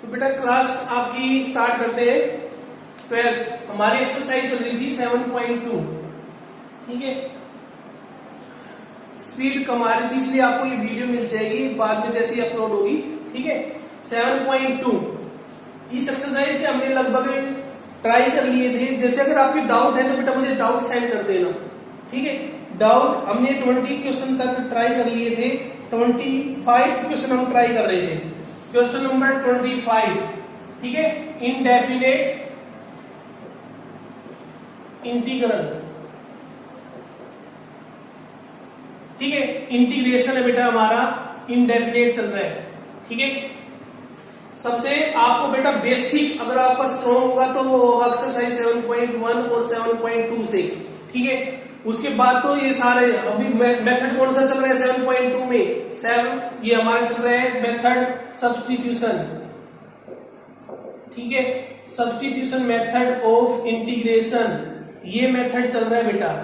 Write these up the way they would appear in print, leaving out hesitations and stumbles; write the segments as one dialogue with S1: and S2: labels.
S1: तो बेटा क्लास आपकी स्टार्ट करते हैं। 12 हमारी एक्सरसाइज चल रही थी 7.2। ठीक है, स्पीड कम आ रही थी इसलिए आपको ये वीडियो मिल जाएगी बाद में जैसे ही अपलोड होगी। ठीक है, 7.2 इस एक्सरसाइज के हमने लगभग ट्राई कर लिए थे। जैसे अगर आपके डाउट है तो बेटा मुझे डाउट सेंड कर देना। ठीक है, डाउट हमने 20 क्वेश्चन तक ट्राई कर लिए थे। 25 क्वेश्चन हम ट्राई कर रहे थे। क्वेश्चन नंबर 25, ठीक है, इनडेफिनेट इंटीग्रल। ठीक है, इंटीग्रेशन है बेटा हमारा, इनडेफिनेट चल रहा है। ठीक है, सबसे आपको बेटा बेसिक अगर आपका स्ट्रॉन्ग होगा तो वो होगा एक्सरसाइज 7.1 और 7.2 से। ठीक है, उसके बाद तो ये सारे अभी मेथड कौन सा चल रहा है 7.2 में 7 ये हमारा चल रहा है मेथड सब्स्टिट्यूशन। ठीक है, सब्स्टिट्यूशन मेथड ऑफ इंटीग्रेशन, ये मेथड चल रहा है बेटा।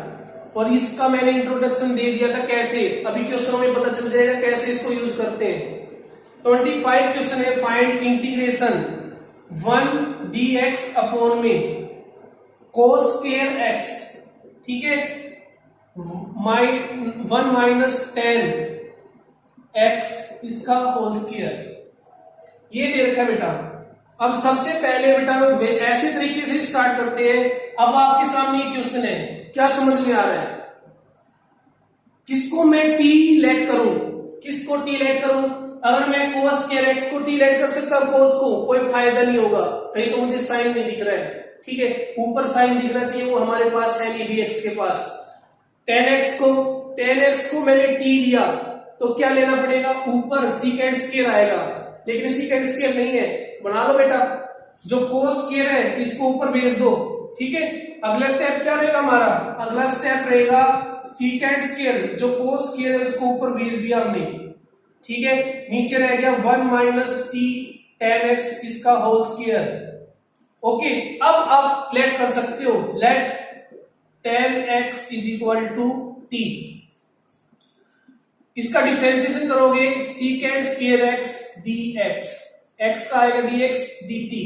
S1: और इसका मैंने इंट्रोडक्शन दे दिया था कैसे, अभी क्वेश्चनों में पता चल जाएगा कैसे इसको यूज करते हैं। 25 क्वेश्चन है, फाइंड इंटीग्रेशन 1 dx अपॉन में cos स्क्वायर x। ठीक है, 1 माइनस 10 x इसका होल स्क्वायर, ये दे रखा है बेटा। अब सबसे पहले बेटा ऐसे तरीके से स्टार्ट करते हैं। अब आपके सामने ये क्वेश्चन है, क्या समझ में आ रहा है? किसको मैं t लेट करूं, किसको t लेट करूं? अगर मैं cos स्क्वायर x को t लेट कर सकता हूं, cos को कोई फायदा नहीं होगा, कहीं तो मुझे साइन नहीं दिख रहा है। ठीक है, ऊपर साइन दिखना चाहिए, वो हमारे पास है नहीं dx के पास। 10x को मैंने t लिया तो क्या लेना पड़ेगा, ऊपर सीकेंड स्क्वायर आएगा, लेकिन सीकेंड स्क्वायर नहीं है। बना लो बेटा, जो cos स्क्वायर है इसको ऊपर भेज दो। ठीक है, अगला स्टेप क्या रहेगा हमारा, अगला स्टेप रहेगा सीकेंड स्क्वायर, जो cos स्क्वायर है उसको ऊपर भेज दिया हमने। ठीक है, नीचे रह गया 1 माइनस टी 10x इसका होल स्क्वायर। ओके, अब आप लेट कर सकते हो, let 10x is equal to T. इसका डिफरेंशिएशन करोगे secant square x dx, x का आएगा dx dt।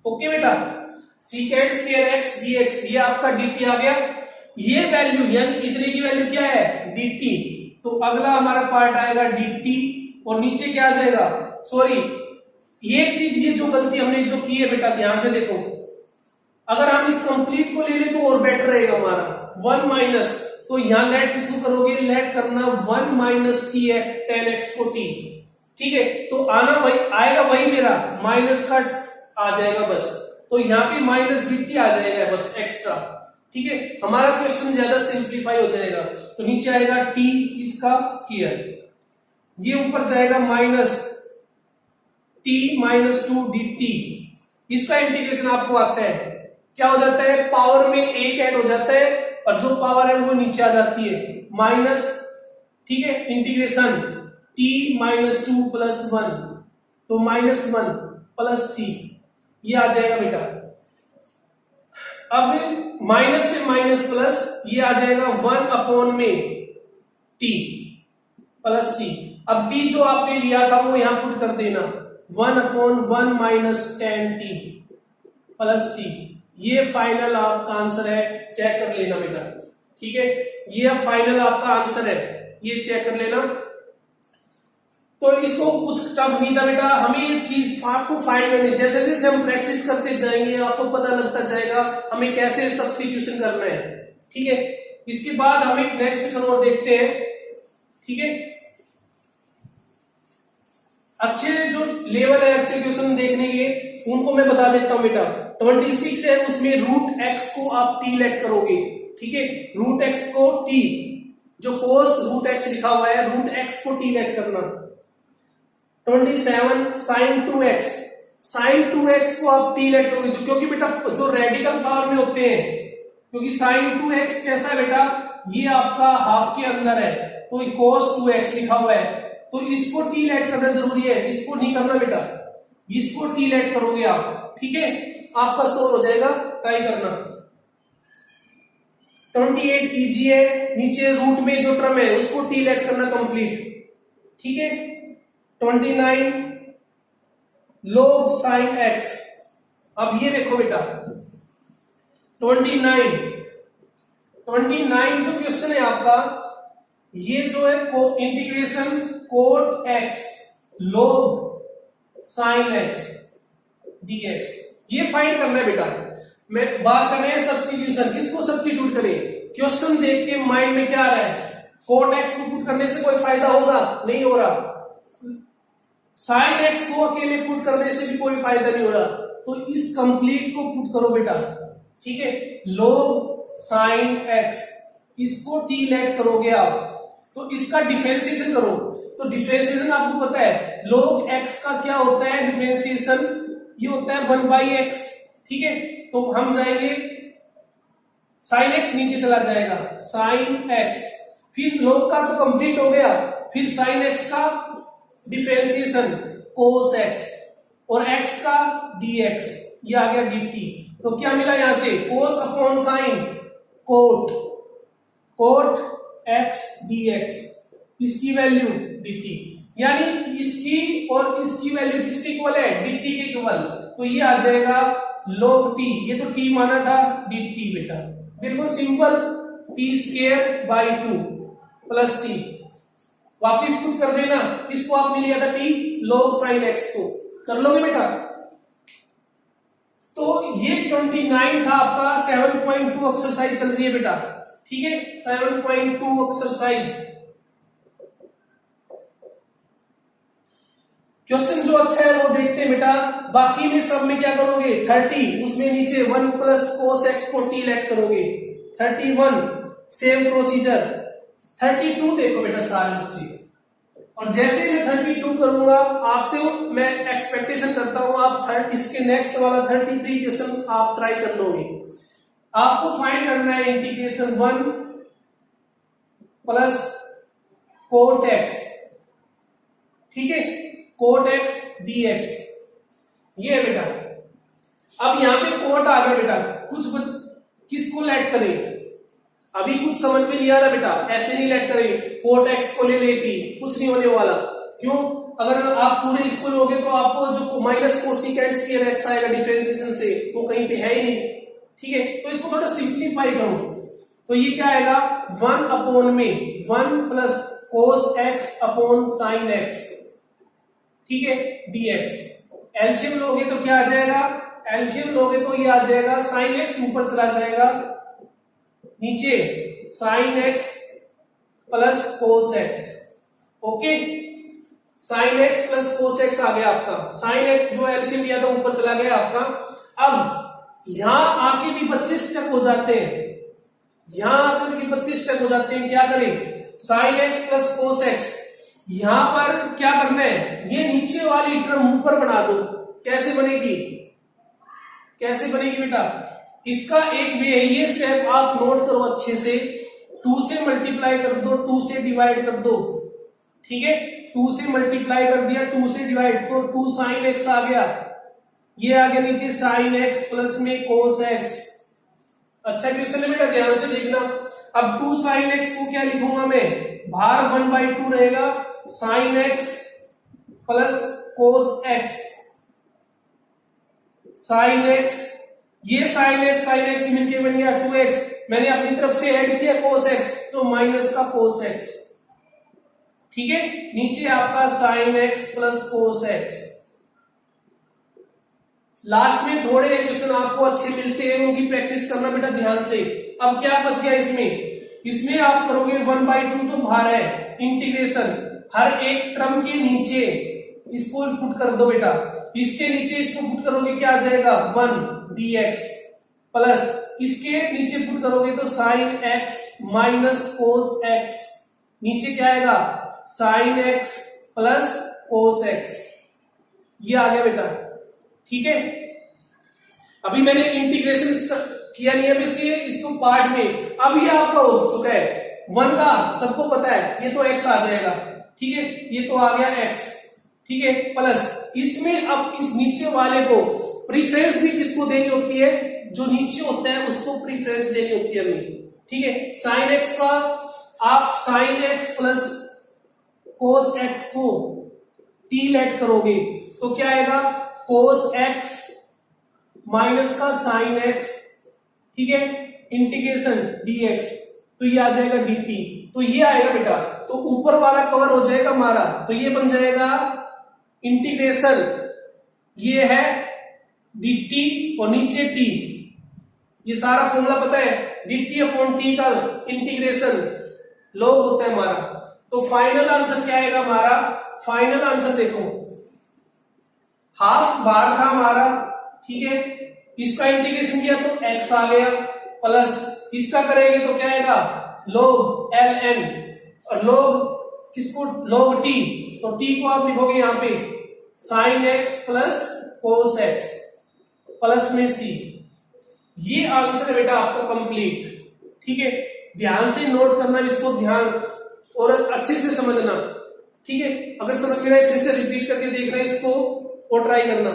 S1: ओके बेटा, सीकेंड स्क्वायर x dx ये आपका dt आ गया। ये वैल्यू यानी इतने की वैल्यू क्या है dt, तो अगला हमारा पार्ट आएगा dt और नीचे क्या आ जाएगा, सॉरी ये चीज, ये जो गलती हमने जो की है बेटा ध्यान से देखो, अगर हम इस कंप्लीट को ले ले तो और बेटर रहेगा हमारा 1 माइनस, तो यहां लेट किसको करोगे, लेट करना 1 माइनस टी 10x को t। ठीक है, तो आना वही आएगा, वही मेरा माइनस का आ जाएगा बस, तो यहां पे माइनस dt आ जाएगा बस एक्स्ट्रा। ठीक है, हमारा क्वेश्चन ज्यादा सिंप्लीफाई हो जाएगा। तो नीचे आएगा t इसका स्क्वायर, ये ऊपर जाएगा माइनस t माइनस 2 dt। इसका इंटीग्रेशन आपको आता है, क्या हो जाता है, पावर में एक ऐड हो जाता है और जो पावर है वो नीचे आ जाती है माइनस। ठीक है, इंटीग्रेशन t माइनस 2 प्लस 1, तो माइनस 1 प्लस c ये आ जाएगा बेटा। अब माइनस से माइनस प्लस ये आ जाएगा 1 अपॉन में t प्लस c। अब t जो आपने लिया था वो यहां पुट कर देना, 1 upon 1 minus 10t plus c। ये फाइनल आपका आंसर है, चेक कर लेना बेटा। ठीक है, ये फाइनल आपका आंसर है, ये चेक कर लेना। तो इसको कुछ टफ नहीं था बेटा, हमें ये चीज आपको फाइंड करनी, जैसे जैसे हम प्रैक्टिस करते जाएंगे आपको पता लगता जाएगा हमें कैसे सब्स्टिट्यूशन करना है। ठीक है, इसके बाद हम एक नेक्स्ट क्वेश्चन और देखते हैं। ठीक है, अच्छे जो लेवल है अच्छे क्वेश्चन देखने के उनको मैं बता देता हूं बेटा। 26 है, उसमें रूट x को आप t लेट करोगे। ठीक है, रूट x को t, जो cos रूट x लिखा हुआ है रूट x को t लेट करना। 27 sin 2x, sin 2x को आप t लेट करोगे, जो क्योंकि बेटा जो रेडिकल पावर में होते हैं, क्योंकि sin 2x कैसा है बेटा, ये आपका हाफ के अंदर है तो cos 2x लिखा हुआ है, तो इसको t लेट करना जरूरी है, इसको नहीं करना बेटा, इसको t लेट करोगे आप। ठीक है, आपका सोल्व हो जाएगा, ट्राई करना। 28 इजी है, नीचे रूट में जो टर्म है उसको t लेट करना कंप्लीट। ठीक है, 29 log sin x। अब ये देखो बेटा 29 जो क्वेश्चन है आपका, ये जो है integration cot x log sin x dx, ये फाइंड करना है बेटा। मैं बात कर रहे हैं सब्स्टिट्यूशन, किसको सब्स्टिट्यूट करें? क्वेश्चन देख के माइंड में क्या आ रहा है? कोट x को पुट करने से कोई फायदा होगा? नहीं हो रहा। साइन x को अकेले पुट करने से भी कोई फायदा नहीं हो रहा, तो इस कंप्लीट को पुट करो बेटा, ठीक है। log sin x, इसको t लेट करोगे आप, तो इसका डिफरेंशिएशन करो। तो डिफरेंशिएशन आपको पता है log x का क्या होता है डिफरेंशिएशन, ये होता है 1/x, ठीक है। तो हम जाएंगे sin x नीचे चला जाएगा, sin x, फिर log का तो कंप्लीट हो गया, फिर sin x का डिफरेंशिएशन cos x और x का dx, ये आ गया dt। तो क्या मिला यहां से? cos upon sin cot x dx, इसकी वैल्यू dt, यानी इसकी और इसकी वैल्यू किसके इक्वल है? dt के इक्वल। तो ये आ जाएगा log t, ये तो t माना था, dt बेटा, बिल्कुल सिंपल, t² 2 प्लस c। वापिस पुट कर देना, किसको आपने लिया था? t log sin x को, कर लोगे बेटा। तो ये 29 था आपका, 7.2 एक्सरसाइज चल रही है बेटा, ठीक है। 7.2 एक्सरसाइज, क्वेश्चन जो अच्छा है वो देखते हैं बेटा। बाकी में सब में क्या करोगे? 30, उसमें नीचे 1 प्लस cos x को t लेट करोगे, 31 सेम प्रोसीजर। 32 देखो बेटा सारे बच्चे, और जैसे मैं 32 करूंगा आपसे, मैं एक्सपेक्टेशन करता हूं आप इसके नेक्स्ट वाला 33 क्वेश्चन आप ट्राई कर लोगे। आपको फाइंड करना है इंटीग्रेशन 1 प्लस कोट x, ठीक है, कोट x dx, ये है बेटा। अब यहां पे कोट आ गया बेटा, किसको लेट करें? अभी कुछ समझ में नहीं आ रहा बेटा, ऐसे नहीं लेट करें, कोट x को ले लेती, कुछ नहीं होने वाला। क्यों? अगर आप पूरे इसको लोगे तो आपको जो माइनस कोसिकेंट स्क्वायर x आएगा डिफरेंशिएशन से, वो कहीं पे है ही नहीं, ठीक है। तो इसको थोड़ा सिंप्लीफाई करो, तो ये क्या आएगा? 1 अपॉन में 1 plus cos x upon sin x, ठीक है, dx। एलसीएम लोगे तो क्या आ जाएगा? एलसीएम लोगे तो ये आ जाएगा sin x ऊपर चला जाएगा, नीचे sin x plus cos x, okay. sin x plus cos x आ गया आपका, sin x जो एलसीएम लिया था ऊपर चला गया आपका। अब यहां आके भी 25 स्टेप हो जाते हैं, यहां आकर भी 25 स्टेप हो जाते हैं। क्या करें? sin x plus cos x, यहां पर क्या करना है? ये नीचे वाली टर्म ऊपर बना दो। कैसे बनेगी? कैसे बनेगी बेटा? इसका एक वे है, ये स्टेप आप नोट करो अच्छे से, 2 से मल्टीप्लाई कर दो, 2 से डिवाइड कर दो, ठीक है। 2 से मल्टीप्लाई कर दिया, 2 से डिवाइड, तो 2 sin x आ गया, ये आ गया नीचे sin x प्लस में cos x। अच्छा क्वेश्चन है बेटा, ध्यान से देखना। अब 2 sin x को क्या लिखूंगा मैं? बाहर 1/2 रहेगा, sin x plus cos x, sin x, ये sin x मिलके बन गया 2x, मैंने अपनी तरफ से ऐड किया cos x, तो माइनस का cos x, ठीक है। नीचे आपका sin x plus cos x। Last में थोड़े क्वेश्चन आपको अच्छे मिलते हैं, उनकी प्रैक्टिस करना बेटा ध्यान से। अब क्या बच गया इसमें आप करोगे 1/2 तो बाहर है, इंटीग्रेशन हर एक टर्म के नीचे इसको पुट कर दो बेटा, इसके नीचे इसको पुट करोगे क्या आ जाएगा? 1 dx प्लस इसके नीचे पुट करोगे तो sin x minus cos x, नीचे क्या आएगा? sin x plus cos x, ये आ गया बेटा, ठीक है। अभी मैंने इंटीग्रेशन किया नहीं है, इसलिए इसको पार्ट में, अब ये आपका हो चुका है 1 का, सबको पता है, ये तो x आ जाएगा, ठीक है, ये तो आ गया x, ठीक है, प्लस इसमें अब इस नीचे वाले को प्रीफरेंस भी किसको देनी होती है? जो नीचे होता है उसको प्रीफरेंस देनी होती है हमें, ठीक है। sin x का आप sin x plus cos x को t लेट करोगे तो क्या आएगा? कोस एक्स माइनस का साइन एक्स, ठीक है, इंटीग्रेशन dx, तो ये आ जाएगा dt, तो ये आएगा बेटा, तो ऊपर वाला कवर हो जाएगा हमारा, तो ये बन जाएगा इंटीग्रेशन, ये है dt और नीचे t, ये सारा फॉर्मूला पता है, dt अपॉन t का इंटीग्रेशन log होता है हमारा। तो फाइनल आंसर क्या आएगा हमारा, फाइनल आंसर देखो, हाफ बाहर था हमारा, ठीक है, इसका इंटीग्रेशन किया तो x आ गया, प्लस इसका करेंगे तो क्या आएगा log ln, और log किसको, log t, तो t को आप लिखोगे यहां पे sin x plus cos x plus में c, ये आंसर है बेटा आपका कंप्लीट, ठीक है। ध्यान से नोट करना इसको, ध्यान और अच्छे से समझना, ठीक है। अगर समझ में आए फिर से रिपीट करके देखना इसको और ट्राई करना।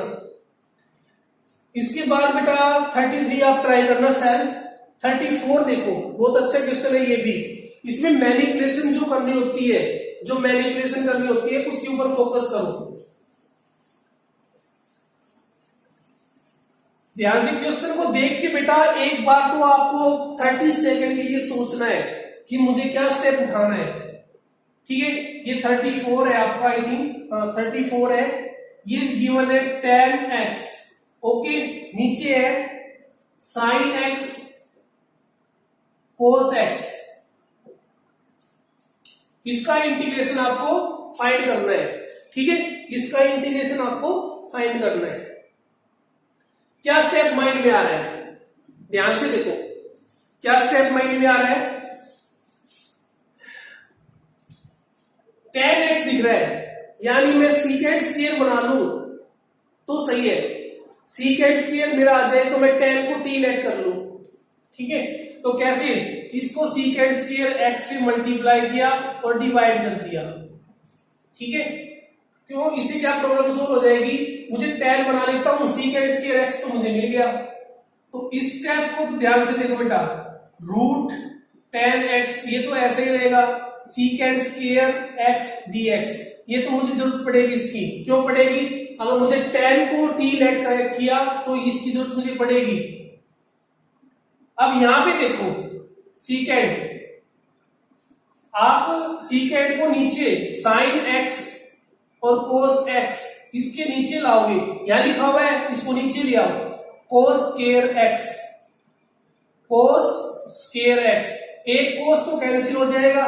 S1: इसके बाद बेटा 33 आप ट्राई करना सेल्फ, 34 देखो बहुत अच्छा क्वेश्चन है ये भी, इसमें मैनिपुलेशन जो करनी होती है, जो मैनिपुलेशन करनी होती है उसके ऊपर फोकस करो, ध्यान से क्वेश्चन को देख के बेटा एक बार तो आपको 30 सेकंड के लिए सोचना है कि मुझे क्या स्टेप उठाना है, ठीक है। ये 34 है आपका, आई थिंक 34 है, ये गिवन है tan x, ओके, नीचे है sin x cos x, इसका इंटीग्रेशन आपको फाइंड करना है, ठीक है, इसका इंटीग्रेशन आपको फाइंड करना है। क्या स्टेप माइंड में आ रहा है, ध्यान से देखो क्या स्टेप माइंड में आ रहा है, tan x दिख रहा है, यानी मैं सीकेंड स्क्वायर बना लूं तो सही है, सीकेंड स्क्वायर मेरा आ जाए तो मैं tan को t लेट कर लूं, ठीक है। तो कैसे, इसको सीकेंड स्क्वायर x से मल्टीप्लाई किया और डिवाइड कर दिया, ठीक है, क्यों, इससे क्या प्रॉब्लम सोल्व हो जाएगी, मुझे tan बना लेता हूं, सीकेंड स्क्वायर x तो मुझे मिल गया। तो इस स्टेप को तो ध्यान से देखो बेटा, रूट tan x, ये तो ऐसे ही रहेगा, सीकेंड स्क्वायर x dx, ये तो मुझे जरूरत पड़ेगी इसकी, क्यों पड़ेगी, अगर मुझे tan को t लेट किया तो इसकी जरूरत मुझे पड़ेगी। अब यहां पे देखो सीकेंड, आप सीकेंड को नीचे साइन x और कोस x इसके नीचे लाओगे, यहां लिखा हुआ है इसको नीचे ले आओ, cos square x, cos square x, एक कोस तो कैंसिल हो जाएगा,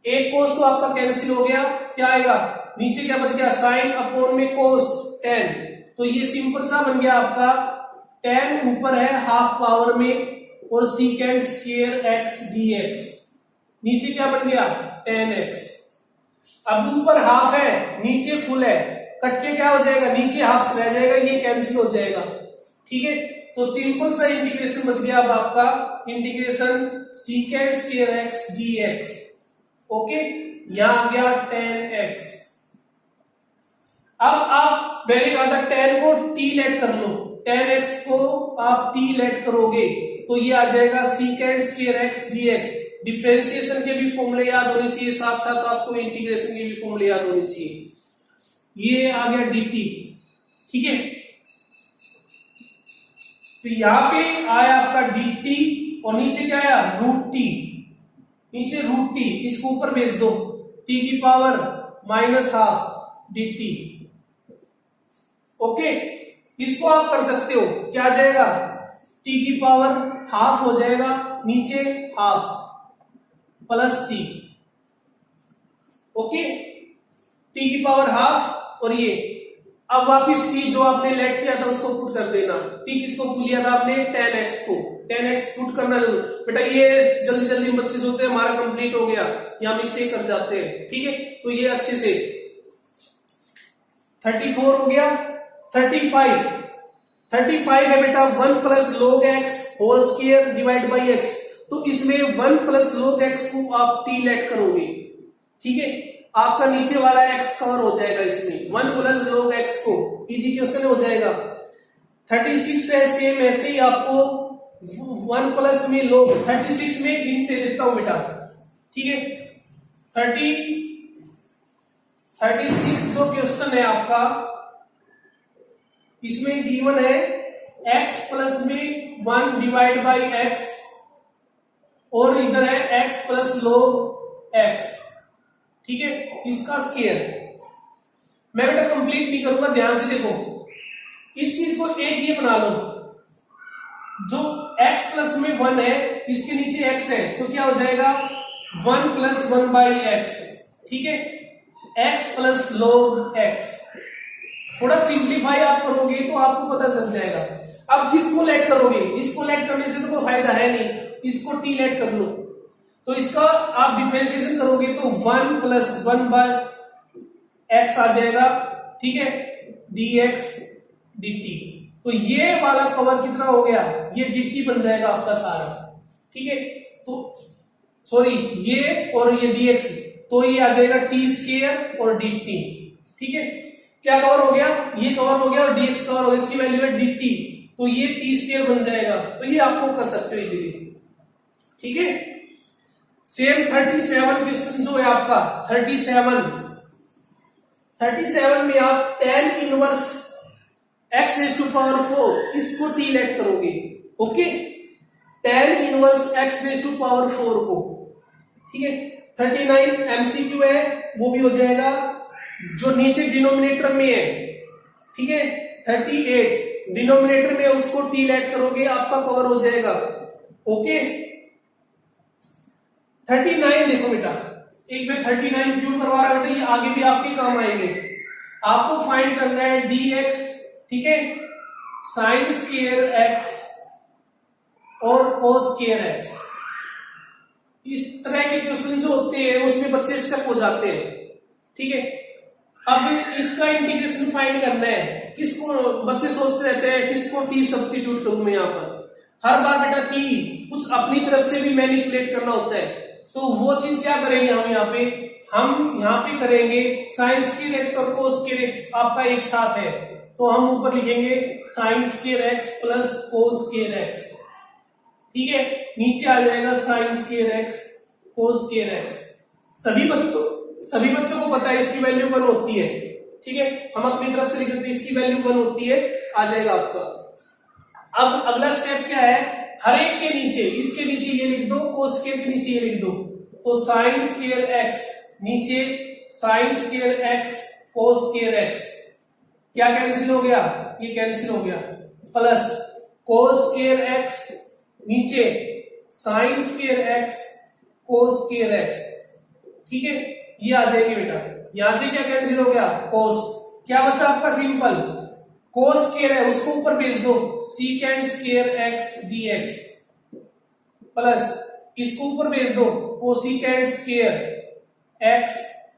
S1: एक कोस तो आपका कैंसिल हो गया, क्या आएगा नीचे, क्या बच गया साइन अपॉन में कोस tan, तो ये सिंपल सा बन गया आपका, tan ऊपर है हाफ पावर में और सीकेंड स्क्वायर x dx, नीचे क्या बन गया tan x, अब ऊपर हाफ है नीचे फुल है, कट के क्या हो जाएगा नीचे हाफ रह जाएगा, ये कैंसिल हो जाएगा, ठीक है। तो सिंपल सा इंटीग्रेशन बच गया अब आपका, integration secant square x dx, okay, यहां आ गया tan x। अब आप मैंने कहा था tan को t लेट कर लो, tan x को आप t लेट करोगे तो ये आ जाएगा सीकेंड स्क्वायर x dx, डिफरेंशिएशन के भी फॉर्मूले याद होने चाहिए, साथ साथ आपको इंटीग्रेशन के भी फॉर्मूले याद होने चाहिए। ये आ गया dt, ठीक है, तो यहां पे आया आपका dt और नीचे क्या आया रूट t, नीचे रूट t, इसको ऊपर भेज दो, t की power minus half dt, okay, इसको आप कर सकते हो, क्या आ जाएगा t की पावर हाफ हो जाएगा, नीचे half plus c, okay, t की पावर हाफ, और ये अब वापिस t जो आपने लेट किया था उसको पुट कर देना, t किसको लिया था आपने tan x को, tan x पुट करना जरूर बेटा, ये जल्दी जल्दी बच्चे सोचते हैं हमारा कंप्लीट हो गया, यहाँ मिस्टेक कर जाते हैं, ठीक है, तो ये अच्छे से 34 हो गया, 35 है बेटा 1 plus log x whole square divide by x, तो इसमें 1 प्लस log x को आप t लेट करोगे, ठीक है, आपका नीचे वाला x कवर हो जाएगा इसमें, 1 प्लस log x को, इजी क्वेश्चन हो जाएगा। 36 है सेम ऐसे ही आपको 1 प्लस में log, 36 में एक हिंट दे देता हूं बेटा, ठीक है, 36 जो क्वेश्चन है आपका, 36 जो क्वेश्चन है आपका इसमें गिवन है x प्लस में 1 डिवाइड बाई एक्स, और इधर है x प्लस log x, ठीक है, इसका स्केयर। मैं बेटा कंप्लीट नहीं करूंगा, ध्यान से देखो, इस चीज को एक ये बना लो, जो x प्लस में 1 है इसके नीचे x है तो क्या हो जाएगा 1 प्लस 1 बाई एक्स, ठीक है, x प्लस log x। थोड़ा सिंप्लीफाई आप करोगे तो आपको पता चल जाएगा। अब किसको लेट करोगे, इसको लेट करने से तो कोई फायदा है नहीं, इसको t लेट कर लो, तो इसका आप डिफरेंशिएशन करोगे तो 1 प्लस 1 बाय एक्स आ जाएगा, ठीक है, dx dt। तो ये वाला कवर कितना हो गया, ये dt बन जाएगा आपका सारा, ठीक है, तो सॉरी ये और ये dx, तो ये आ जाएगा t स्क्वायर और dt, ठीक है, क्या कवर हो गया, ये कवर हो गया और dx कवर हो गया, इसकी वैल्यू है dt, तो ये t स्क्वायर बन जाएगा। तो ये आपको कर सकते हो इजीली, ठीक है। सेम 37 क्वेश्चन जो है आपका 37 में आप tan inverse x raise to power 4 इसको t लेट करोगे, okay, tan inverse x raise to power 4 को, ठीक है। 39 एमसीक्यू है, वो भी हो जाएगा, जो नीचे डिनोमिनेटर में है, ठीक है, 38 डिनोमिनेटर में उसको t लेट करोगे आपका कवर हो जाएगा, ओके। 39 देखो बेटा, एक में 39 क्यों करवा रहा है बेटा, ये आगे भी आपके काम आएंगे। आपको फाइंड करना है dx, ठीक है, साइन स्क्वायर x और cos स्क्वायर x। इस तरह के क्वेश्चन जो होते हैं उसमें बच्चे स्टक हो जाते हैं, ठीक है। अब इसका इंटीग्रेशन फाइंड करना है, किसको बच्चे सोचते रहते हैं किसको t सब्स्टिट्यूट करूं मैं यहाँ पर, हर बार बेटा t कुछ अपनी तरफ से भी मैनिपुलेट करना होता है, तो वो चीज क्या करेंगे हम यहाँ पे करेंगे साइन स्क्वायर x और cos स्क्वायर x आपका एक साथ है, तो हम ऊपर लिखेंगे sine square x plus cos square x, ठीक है, नीचे आ जाएगा sine square x cos square x। सभी बच्चों को पता है इसकी वैल्यू 1 होती है, ठीक है, हम अपनी तरफ से लिख सकते हैं इसकी वैल्यू 1 होती है, आ जाएगा आपका। अब अगला स्टेप क्या है, हर एक के नीचे, इसके नीचे ये लिख दो, cos स्क्वायर के नीचे ये लिख दो, तो साइन स्क्वायर x नीचे sine square x cos square x, क्या कैंसिल हो गया, ये कैंसिल हो गया, प्लस cos स्क्वायर x नीचे sine square x cos square x, ठीक है, ये आ जाएगी बेटा, यहां से क्या कैंसिल हो गया cos, क्या बचा आपका सिंपल cos स्क्वायर है उसको ऊपर भेज दो, secant square x dx plus इसको ऊपर भेज दो cosecant स्क्वायर x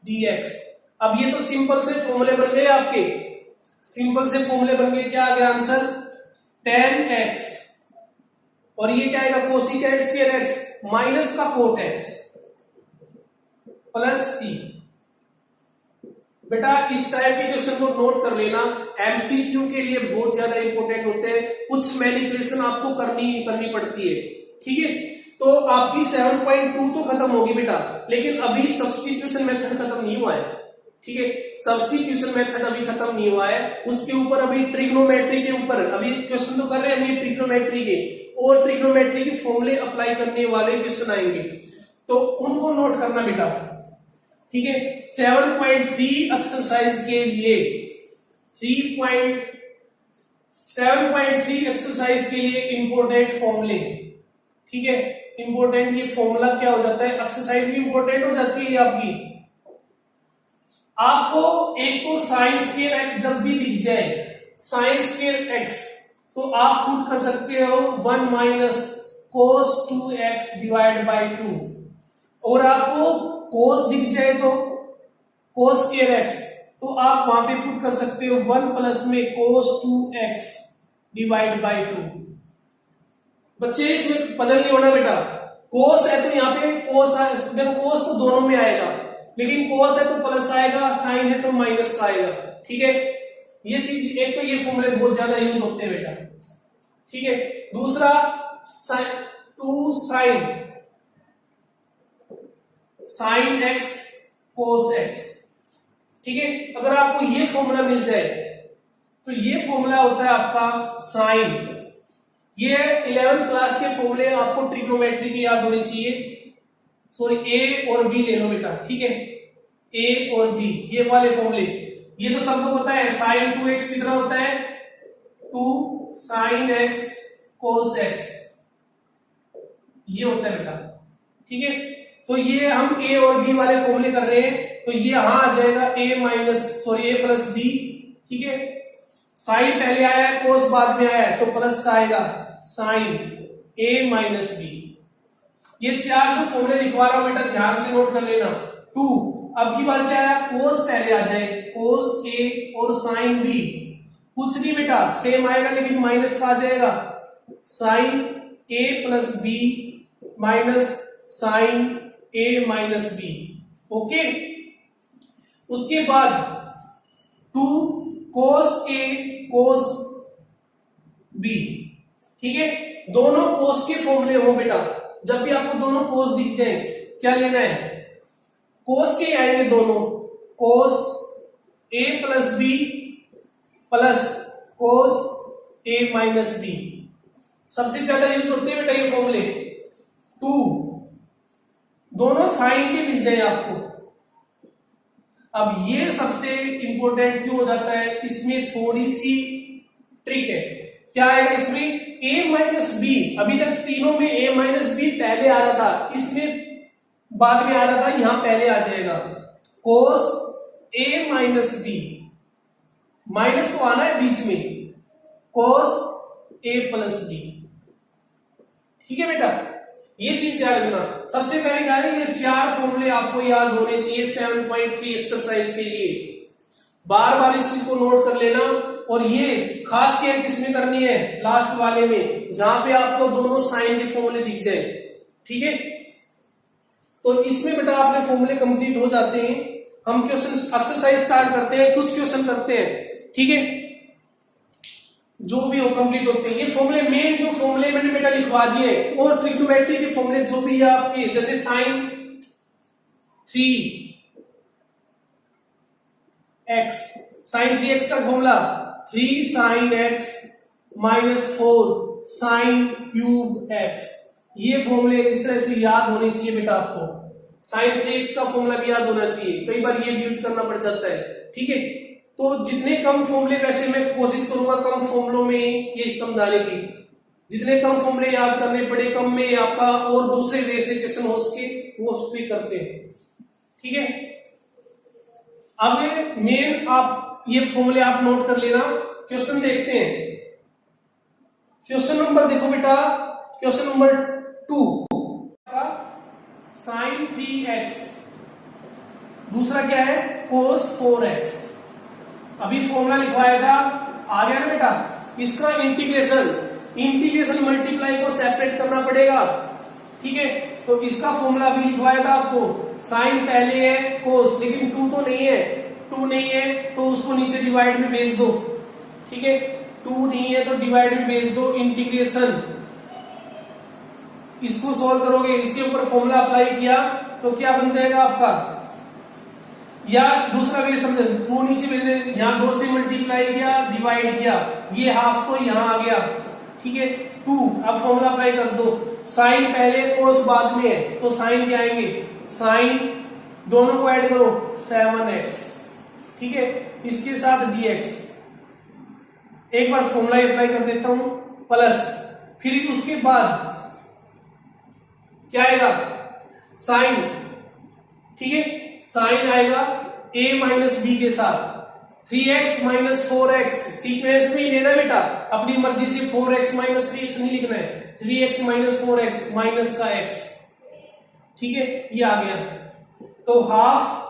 S1: dx। अब ये तो सिंपल से फॉर्मूले बन गए आपके, सिंपल से फॉर्मूले बन गए, क्या आ गया आंसर tan x, और ये क्या आएगा cosecant स्क्वायर x माइनस का cot x प्लस c। बेटा इस टाइप के क्वेश्चन को नोट कर लेना, एमसीक्यू के लिए बहुत ज्यादा इंपॉर्टेंट होते हैं, कुछ मैनिपुलेशन आपको करनी पड़ती है, ठीक है। तो आपकी 7.2 तो खत्म होगी बेटा, लेकिन अभी सब्स्टिट्यूशन मेथड खत्म नहीं हुआ है, ठीक है, सब्स्टिट्यूशन मेथड अभी खत्म नहीं हुआ है, उसके ऊपर अभी ट्रिग्नोमेट्री के ऊपर अभी क्वेश्चन तो कर रहे हैं अभी ट्रिग्नोमेट्री के, और ट्रिग्नोमेट्री के फॉर्मूले अप्लाई करने वाले क्वेश्चन आएंगे, तो उनको नोट करना बेटा, ठीक है। 7.3 एक्सरसाइज के लिए 7.3 एक्सरसाइज के लिए इंपोर्टेंट फॉर्मूले, ठीक है, इंपोर्टेंट ये फॉर्मूला क्या हो जाता है, एक्सरसाइज भी इंपोर्टेंट हो जाती है ये आपकी। आपको एक तो साइन स्क्वायर एक्स जब भी दिख जाए, साइन स्क्वायर एक्स, तो आप पुट कर सकते हो 1 minus cos 2x divide by 2, और आपको cos दिख जाए तो cos स्क्वायर x, तो आप वहां पे पुट कर सकते हो 1 प्लस में cos 2x डिवाइड बाई 2। बच्चे इसमें पजल नहीं होना बेटा, cos है तो यहाँ पे cos है, देखो cos तो दोनों में आएगा, लेकिन cos है तो प्लस आएगा, sin है तो माइनस का आएगा, ठीक है। ये चीज एक तो ये फॉर्मूले बहुत ज्यादा यूज होते हैं बेटा, ठीक है। दूसरा 2 sin x cos x, ठीक है। अगर आपको ये फॉर्मूला मिल जाए तो ये फॉर्मूला होता है आपका साइन। ये 11th क्लास के फॉर्मूले आपको ट्रिग्नोमेट्री की याद होने चाहिए। सॉरी, ए और बी ले लो बेटा, ठीक है, ए और बी ये वाले फॉर्मूले, ये तो सबको पता है। साइन 2x कितना होता है, 2 sin x cos x, ये होता है बेटा, ठीक है। तो ये हम ए और बी वाले फॉर्मूले कर रहे हैं, तो ये यहां आ जाएगा ए प्लस बी, ठीक है। साइन पहले आया है, कोस बाद में आया है, तो प्लस का आएगा साइन ए माइनस बी। ये चार जो फॉर्मूले लिखवा रहा हूं बेटा ध्यान से नोट कर लेना। 2 अब की बार क्या आया, कोस पहले आ जाए, कोस ए और साइन बी, कुछ नहीं बेटा सेम आएगा लेकिन माइनस का आ जाएगा, साइन ए प्लस बी माइनस साइन ए माइनस बी, ओके। उसके बाद 2 कोस ए कोस बी, ठीक है। दोनों कोस के फॉर्मूले हो बेटा, जब भी आपको दोनों कोस दिख जाए क्या लेना है, कोस के आएंगे दोनों, कोस ए प्लस बी प्लस कोस ए माइनस बी, सबसे ज्यादा यूज होते हैं बेटा ये फॉर्मूले। 2 दोनों साइन के मिल जाए आपको। अब ये सबसे इंपॉर्टेंट क्यों हो जाता है, इसमें थोड़ी सी ट्रिक है। क्या आएगा इसमें, a माइनस बी, अभी तक तीनों में a माइनस बी पहले आ रहा था, इसमें बाद में आ रहा था, यहां पहले आ जाएगा कोस a माइनस बी, माइनस तो आना है बीच में, कोस a प्लस बी, ठीक है बेटा। ये चीज ध्यान रखना। सबसे पहले क्या है, ये चार फॉर्मूले आपको याद होने चाहिए 7.3 एक्सरसाइज के लिए, बार बार इस चीज को नोट कर लेना। और ये खास केयर किसमें करनी है, लास्ट वाले में, जहां पे आपको दोनों साइन के फॉर्मूले दिख जाए, ठीक है। तो इसमें बेटा आपके फॉर्मूले कंप्लीट हो जाते हैं। हम क्वेश्चन एक्सरसाइज स्टार्ट करते हैं, कुछ क्वेश्चन करते हैं, ठीक है, जो भी हो कंप्लीट होते हैं। ये फॉर्मूले मेन जो फॉर्मूले मैंने बेटा लिखवा दिए, और ट्रिग्नोमेट्री के फॉर्मूले जो भी है आपके, जैसे साइन 3x, साइन 3x का formula 3 sin x minus 4 sine cube x, ये फॉर्मूले इस तरह से याद होने चाहिए बेटा आपको। साइन 3x का फॉर्मूला भी याद होना चाहिए, कई बार ये भी यूज करना पड़ जाता है, ठीक है। तो जितने कम फॉर्मूले, वैसे मैं कोशिश करूंगा कम फॉर्मूलों में ये समझाने की, जितने कम फॉर्मूले याद करने पड़े, कम में आपका और दूसरे वे से क्वेश्चन हो सके, वो उसको करते हैं, ठीक है। अब मेन आप ये फॉर्मूले आप नोट कर लेना। क्वेश्चन देखते हैं, क्वेश्चन नंबर देखो बेटा, क्वेश्चन नंबर 2 साइन 3x, दूसरा क्या है कोस 4x। अभी फॉर्मूला लिखवाया था, आ गया ना बेटा। इसका इंटीग्रेशन मल्टीप्लाई को सेपरेट करना पड़ेगा, ठीक है। तो इसका फॉर्मूला अभी लिखवाया था आपको, साइन पहले है कोस, लेकिन 2 तो नहीं है, 2 नहीं है तो उसको नीचे डिवाइड में भेज दो, ठीक है। 2 नहीं है तो डिवाइड में भेज दो, इंटीग्रेशन, इसको सॉल्व करोगे, इसके ऊपर फॉर्मूला अप्लाई किया तो क्या बन जाएगा आपका, या दूसरा वे समझे, 2 नीचे भेज दे, यहां 2 से मल्टीप्लाई किया, डिवाइड किया, ये हाफ तो यहां आ गया, ठीक है। 2 अब फॉर्मूला अप्लाई कर दो, साइन पहले कोस बाद में है, तो साइन क्या आएंगे, साइन दोनों को ऐड करो 7x, ठीक है, इसके साथ dx, एक बार फॉर्मूला अप्लाई कर देता हूं, प्लस, फिर उसके बाद क्या आएगा साइन, ठीक है, साइन आएगा a माइनस बी के साथ 3x माइनस 4x, सीक्वेंस में ही लेना बेटा, अपनी मर्जी से 4x माइनस 3x नहीं लिखना है, 3x माइनस 4x माइनस का x, ठीक है, ये आ गया। तो हाफ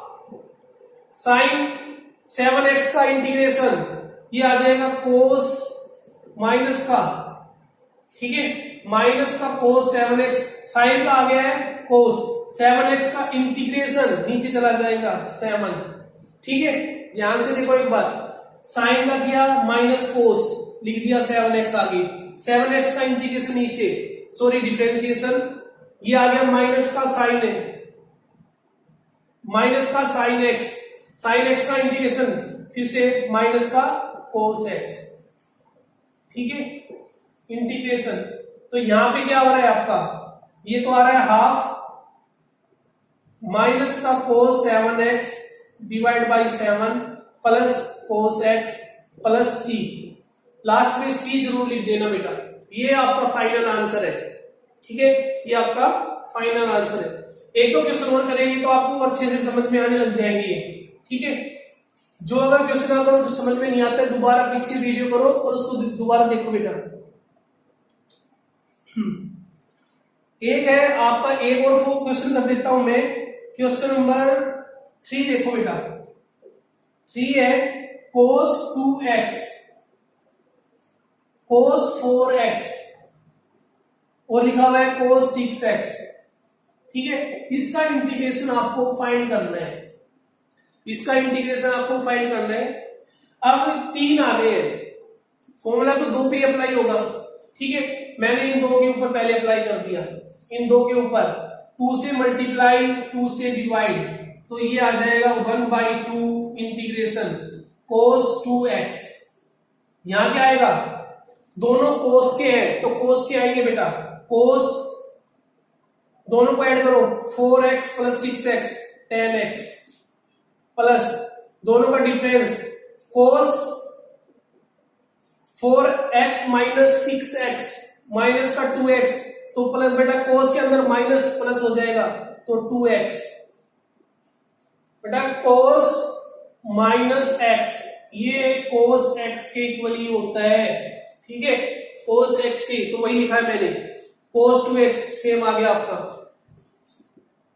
S1: साइन 7x का इंटीग्रेशन, ये आ जाएगा कोस माइनस का, ठीक है, माइनस का कोस 7x, साइन का आ गया है कोस, 7x का इंटीग्रेशन नीचे चला जाएगा 7, ठीक है। ध्यान से देखो एक बात, साइन का किया माइनस कोस, लिख दिया 7x आगे, 7x का इंटीग्रेशन नीचे, सॉरी डिफरेंशिएशन, ये आ गया माइनस का साइन है, माइनस का साइन x, साइन x का इंटीग्रेशन फिर से माइनस का कोस एक्स, ठीक है, इंटीग्रेशन। तो यहां पे क्या हो रहा है आपका, ये तो आ रहा है हाफ माइनस का कोस 7x divide by 7 plus cos x plus c, last में c जरूर लिख देना बेटा। ये आपका फाइनल आंसर है, ठीक है, ये आपका फाइनल आंसर है। एक तो क्वेश्चन और करेंगे तो आपको अच्छे से समझ में आने लग जाएंगे ये, ठीक है। जो अगर क्वेश्चन अगर तो समझ में नहीं आता है, दोबारा पीछे वीडियो करो और उसको दोबारा देखो बेटा। एक है आपका, एक और क्वेश्चन कर देता हूं मैं, क्वेश्चन नंबर 3 देखो बेटा। 3 है cos 2x cos 4x और लिखा हुआ है cos 6x, ठीक है। इसका इंटीग्रेशन आपको फाइंड करना है, इसका इंटीग्रेशन आपको फाइंड करना है। अब 3 आ गए हैं, फॉर्मूला तो 2 पे अप्लाई होगा, ठीक है। मैंने इन 2 के ऊपर पहले अप्लाई कर दिया, इन 2 के ऊपर 2 से मल्टीप्लाई 2 से डिवाइड, तो ये आ जाएगा 1/2 इंटीग्रेशन cos 2x। यहां क्या आएगा, दोनों cos के हैं तो cos के आएंगे बेटा, cos दोनों को ऐड करो 4x plus 6x 10x plus दोनों का difference cos 4x minus 6x minus का 2x, तो प्लस बेटा cos के अंदर माइनस प्लस हो जाएगा तो 2x बेटा, cos माइनस x, ये cos x के इक्वल ही होता है, ठीक है। cos x के तो वही लिखा है मैंने, cos 2x सेम आ गया आपका।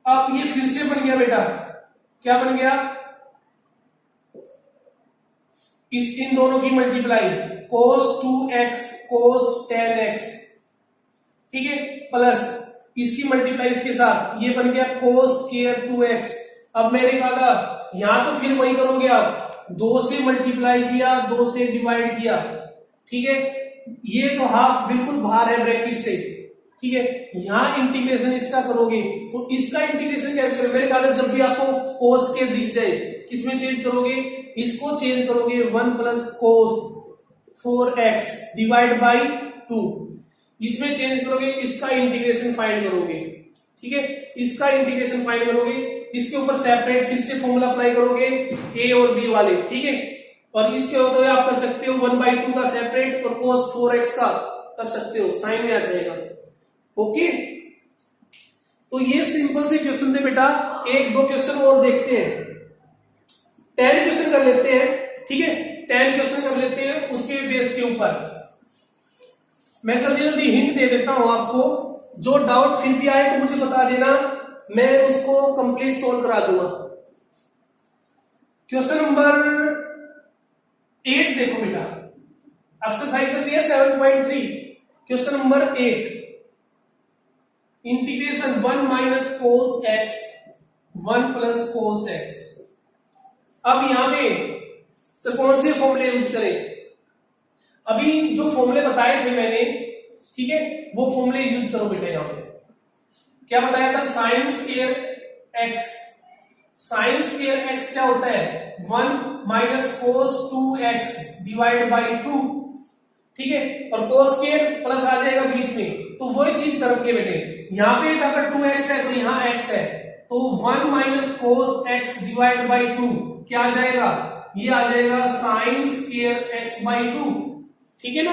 S1: अब ये फिर से बन गया बेटा, क्या बन गया, इन दोनों की multiply cos 2x cos 10x, ठीक है, प्लस इसकी मल्टीप्लाई इसके साथ, ये बन गया cos स्क्वायर 2x। अब मैंने कहा यहां तो फिर वही करोगे आप, 2 से मल्टीप्लाई किया 2 से डिवाइड किया, ठीक है। ये तो हाफ बिल्कुल बाहर है ब्रैकेट से, ठीक है। यहां इंटीग्रेशन इसका करोगे तो इसका इंटीग्रेशन कैसे करोगे, मेरे ख्याल जब भी आपको cos के दिख जाए किसमें चेंज करोगे, इसको चेंज करोगे 1 plus cos 4x divide by 2, इसमें चेंज करोगे, इसका इंटीग्रेशन फाइंड करोगे, ठीक है। इसका इंटीग्रेशन फाइंड करोगे, इसके ऊपर सेपरेट फिर से फॉर्मूला अप्लाई करोगे a और b वाले, ठीक है। और इसके होते हुए आप कर सकते हो 1/2 का सेपरेट और cos 4x का कर सकते हो, साइन में आ जाएगा, ओके। तो ये सिंपल से क्वेश्चन थे बेटा। 1-2 क्वेश्चन और देखते हैं, 10 क्वेश्चन कर लेते हैं, ठीक है। 10 क्वेश्चन कर लेते हैं उसके बेस के ऊपर। मैं जल्दी जल्दी हिंट दे देता हूं आपको, जो डाउट फिर भी आए तो मुझे बता देना, मैं उसको कंप्लीट सोल्व करा दूंगा। क्वेश्चन नंबर 8 देखो बेटा, एक्सरसाइज चल रही है 7.3, question number 8, integration 1 minus cos x 1 plus cos x। अब यहां पे तो कौन से फॉर्मूले यूज करें, अभी जो फॉर्मूले बताए थे मैंने, ठीक है, वो फॉर्मूले यूज करो बेटा। यहां पे क्या बताया था, sine square x, sine square x क्या होता है 1 minus cos 2x divide by 2, ठीक है। और कोस स्क्वायर प्लस आ जाएगा बीच में, तो वही चीज कर रखिए बेटे। यहां पे अगर 2x है तो यहां x है, तो 1 minus cos x divide by 2 क्या आ जाएगा, ये आ जाएगा साइन स्क्वायर x बाई 2, ठीक है ना।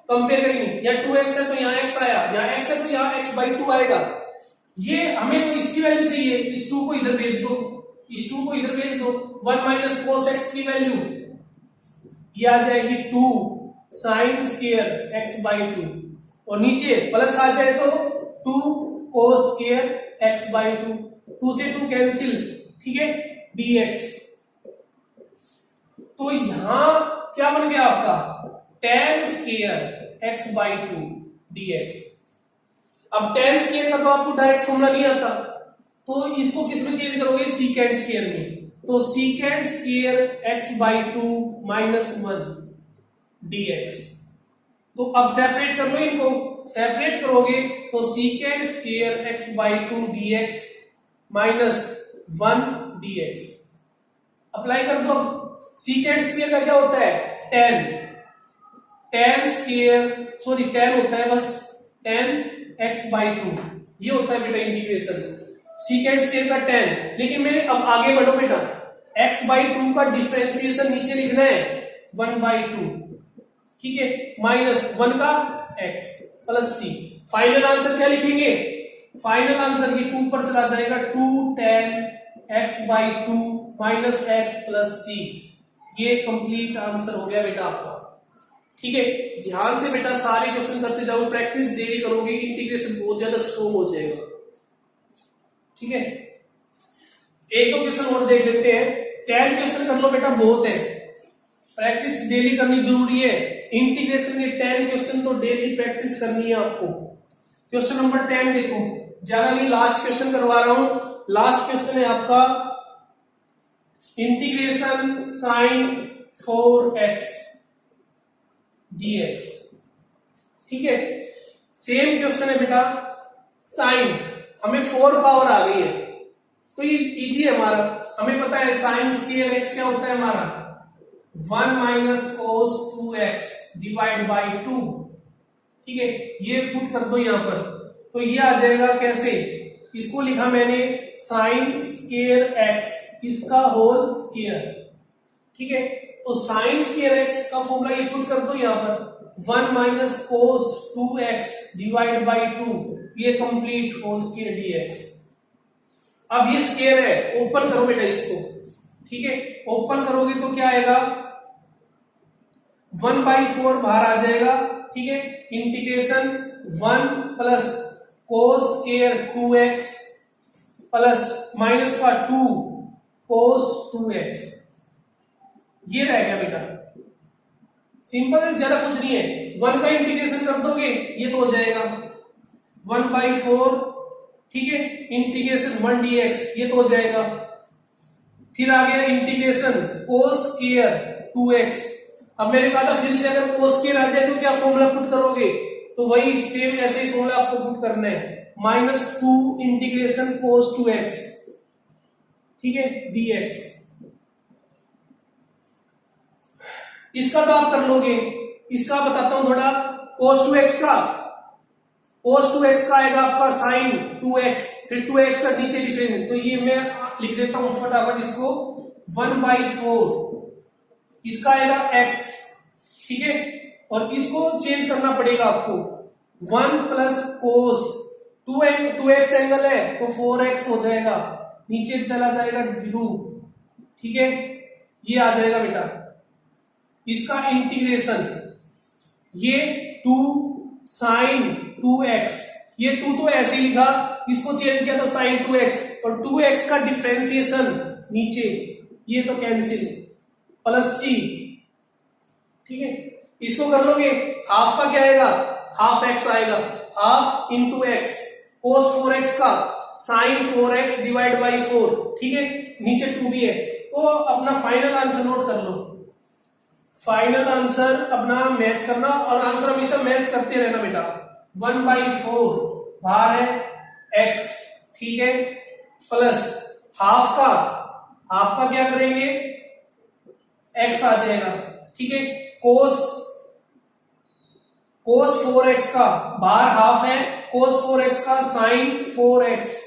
S1: कंपेयर करेंगे, या 2x है तो यहाँ x आया, यहाँ x है तो यहाँ x बाई 2 आएगा। ये हमें तो इसकी वैल्यू चाहिए, इस 2 को इधर भेज दो, इस 2 को इधर भेज दो, 1 माइनस कोस x की वैल्यू ये आ जाएगी 2 साइन स्क्वायर x बाई 2, और नीचे प्लस आ जाए तो 2 कोस स्क्वायर x बाई 2, 2 से 2 कैंसिल, ठीक है, dx। तो यहां क्या बन गया आपका tan square x by 2 dx। अब tan स्क्वायर का तो आपको डायरेक्ट फॉर्मूला नहीं आता, तो इसको किस में चेंज करोगे, सीकेंट स्क्वायर में, तो secant square x by 2 minus 1 dx। तो अब सेपरेट कर लो इनको, सेपरेट करोगे तो secant square x by 2 dx minus 1 dx। Apply कर दो, सीकेंड स्क्वायर का क्या होता है, ten, ten square sorry ten होता है बस, टेन एक्स बाई टू, ये होता है बेटा इंटीग्रेशन सीकेंड स्क्वायर का टेन। लेकिन मैं अब आगे बढ़ो बेटा, एक्स बाई टू का डिफरेंशिएशन नीचे लिखना है वन बाई टू, ठीक है, माइनस वन का x plus c. Final answer क्या लिखेंगे, फाइनल आंसर ये टू पर चला जाएगा, two tan x by two minus x plus c. ये कंप्लीट आंसर हो गया बेटा आपका, ठीक है। ध्यान से बेटा सारे क्वेश्चन करते जाओ, प्रैक्टिस डेली करोगे, इंटीग्रेशन बहुत ज्यादा स्ट्रोंग हो जाएगा, ठीक है। एक दो क्वेश्चन और देख लेते हैं, 10 क्वेश्चन कर लो बेटा, बहुत है, प्रैक्टिस डेली करनी जरूरी है। इंटीग्रेशन के 10 क्वेश्चन तो डेली प्रैक्टिस करनी है आपको। क्वेश्चन नंबर 10 देखो, ज्यादा नहीं, लास्ट क्वेश्चन करवा रहा हूं। लास्ट क्वेश्चन है आपका इंटीग्रेशन साइन 4x dx, ठीक है। सेम क्वेश्चन है बेटा, साइन हमें 4 पावर आ गई है तो ये इजी है हमारा, हमें पता है साइन स्क्वायर x क्या होता है हमारा 1 minus cos 2x divide by 2, ठीक है। ये पुट कर दो यहां पर, तो ये आ जाएगा कैसे, इसको लिखा मैंने साइन स्क्वायर x इसका होल स्क्वायर, ठीक है। तो साइन स्क्वायर x का फॉर्मूला ये पुट कर दो यहां पर 1 minus cos 2x divide by 2, ये कंप्लीट होल स्क्वायर dx। अब ये स्क्वायर है, ओपन करो बेटा इसको, ठीक है। ओपन करोगे तो क्या आएगा 1/4 बाहर आ जाएगा, ठीक है। Integration 1 plus cos square 2x plus minus का 2 कोस 2x, ये रह गया बेटा, सिंपल है, ज्यादा कुछ नहीं है। 1 का इंटीग्रेशन कर दोगे ये तो हो जाएगा 1/4, ठीक है। इंटीग्रेशन 1 dx ये तो हो जाएगा, फिर आ गया इंटीग्रेशन कोस स्क्वायर 2x। अब मैंने कहा था फिर से अगर कोस स्क्वायर आ जाए तो क्या फॉर्मूला पुट करोगे, तो वही सेम ऐसे ही फॉर्मूला आपको पुट करना है, -2 इंटीग्रेशन कोस 2x, ठीक है, dx। इसका तो आप कर लोगे, इसका बताता हूं थोड़ा, cos 2x का, cos 2x का आएगा आपका sin 2x, फिर 2x का नीचे डिफरेंस, तो ये मैं लिख देता हूं फटाफट इसको 1/4, इसका आएगा x, ठीक है। और इसको चेंज करना पड़ेगा आपको, 1 प्लस कोस 2x एंगल है तो 4x हो जाएगा, नीचे चला जाएगा 2, ठीक है, ये आ जाएगा बेटा। इसका इंटीग्रेशन ये 2 साइन 2x, ये 2 तो ऐसे ही लिखा, इसको चेंज किया तो साइन 2x, और 2x का डिफरेंशिएशन नीचे, ये तो कैंसिल, प्लस c, ठीक है। इसको कर लोगे, हाफ का क्या आएगा, हाफ x आएगा, हाफ इंटू x, कोस 4x का साइन 4x डिवाइड बाई 4, ठीक है, नीचे 2 भी है। तो अपना फाइनल आंसर नोट कर लो, फाइनल आंसर अपना मैच करना, और आंसर हमेशा मैच करते रहना बेटा। 1/4 बाहर है x, ठीक है, प्लस हाफ का क्या करेंगे, x आ जाएगा, ठीक है। कोस 4x का बाहर हाफ है, कोस 4x का साइन 4x,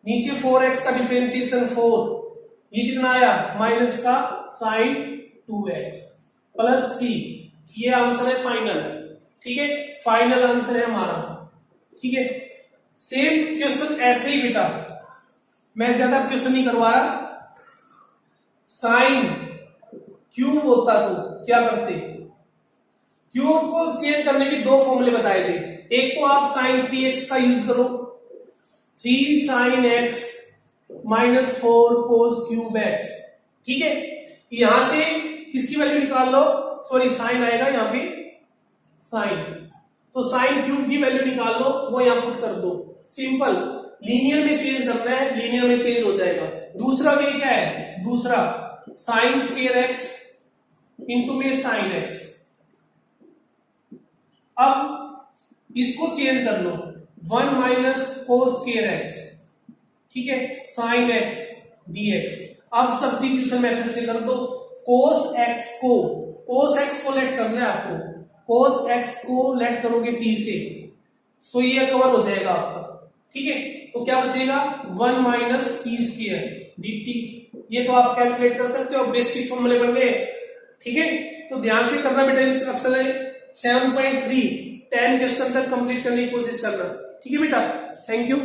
S1: नीचे 4x का डिफरेंशिएशन 4, ये कितना आया माइनस का साइन 2x प्लस c, ये आंसर है फाइनल, ठीक है, फाइनल आंसर है हमारा, ठीक है। सेम क्वेश्चन ऐसे ही बेटा, मैं ज्यादा क्वेश्चन नहीं करवा रहा। साइन क्यूब होता तो क्या करते, क्यूब को चेंज करने के 2 फॉर्मूले बताए थे, एक तो आप साइन 3x का यूज करो, 3 sine x minus 4 cos cube x, ठीक है। यहां से किसकी वैल्यू निकाल लो, सॉरी साइन आएगा यहाँ पे साइन, तो साइन क्यूब की वैल्यू निकाल लो, वो यहां पुट कर दो, सिंपल। लीनियर में चेंज करना है, लीनियर में चेंज हो जाएगा। दूसरा वे क्या है, दूसरा साइन स्क्वायर x इंटू में साइन x, अब इसको चेंज कर लो 1 माइनस कोस स्क्वायर x, ठीक है, साइन x dx। अब सब्स्टिट्यूशन मेथड से कर दो, cos x को लेट करना है आपको, cos x को लेट करोगे t से तो ये कवर हो जाएगा आपका, ठीक है। तो क्या बचेगा 1 माइनस टी स्क्वायर dt, ये तो आप कैलकुलेट कर सकते हो, बेसिक फॉर्मूले बन गए, ठीक है। तो ध्यान से करना बेटा, इस अक्सर 7.3 10 क्वेश्चन तक कंप्लीट करने की कोशिश करना, ठीक है बेटा। Thank you.